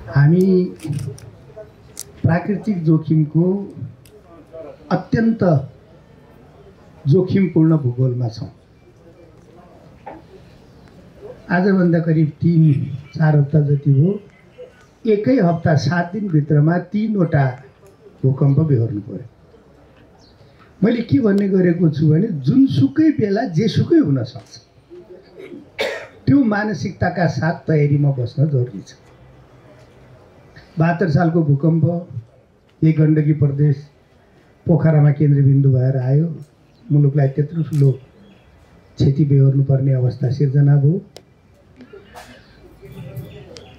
हामी प्राकृतिक जोखिमको अत्यन्त जोखिमपूर्ण भूगोलमा छौँ। आजभन्दा करिब 3-4 हप्ता जति हो, एकै हप्ता 7 दिनभित्रमा 3वटा भूकम्प बेहोर्नु पर्यो। मैले के भन्ने गरेको छु भने जुनसुकै बेला जेसुकै हुन सक्छ, त्यो मानसिकताका साथ तयारीमा बस्न जरुरी छ। 72 सालको भूकम्प एक गण्डकी प्रदेश पोखरामा केन्द्रबिन्दु भएर आयो। मुलुकलाई त्यत्रो ठुलो क्षति बेहोर्नु पर्ने अवस्था सिर्जना भयो।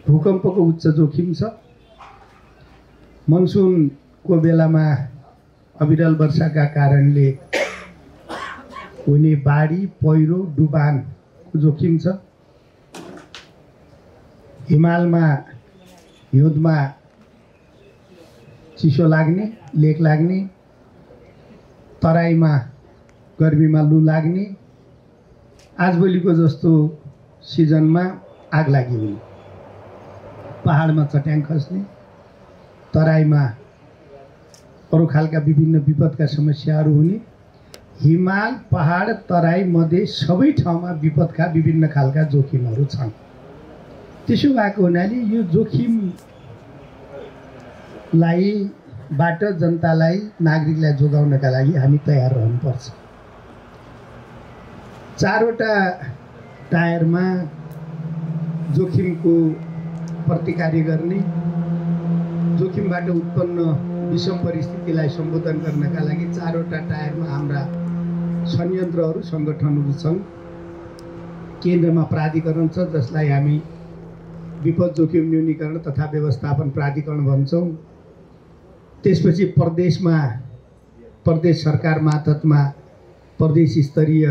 भूकम्पको उच्च जोखिम छ। मनसुनको बेलामा अविरल वर्षाका कारणले हुने बाढी, पहिरो, डुबानको जोखिम छ। हिमालमा हिउँदमा चिसो लाग्ने, लेक लाग्ने, तराईमा गर्मीमा लु लाग्ने, आजभोलिको जस्तो सिजनमा आग लागि हुने, पहाडमा चट्याङ खस्ने, तराईमा अरू खालका विभिन्न विपदका समस्याहरू हुने। हिमाल, पहाड, तराई, मधेस सबै ठाउँमा विपदका विभिन्न खालका जोखिमहरू छन्। त्यसो भएको हुनाले यो जोखिमबाट जनतालाई, नागरिकलाई जोगाउनका लागि हामी तयार रहनुपर्छ। 4वटा टायरमा जोखिमको प्रतिकार गर्ने, जोखिमबाट उत्पन्न विषम परिस्थितिलाई सम्बोधन गर्नका लागि 4वटा टायरमा हाम्रा संयन्त्रहरू, सङ्गठनहरू छन्। केन्द्रमा प्राधिकरण छ, जसलाई हामी विपद जोखिम न्यूनीकरण तथा व्यवस्थापन प्राधिकरण भन्छौँ। त्यसपछि प्रदेशमा प्रदेश सरकार मातहतमा प्रदेश स्तरीय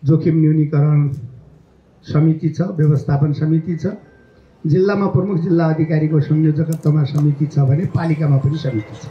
जोखिम न्यूनीकरण समिति छ, व्यवस्थापन समिति छ। जिल्लामा प्रमुख जिल्ला अधिकारीको संयोजकत्वमा समिति छ भने पालिकामा पनि समिति छ।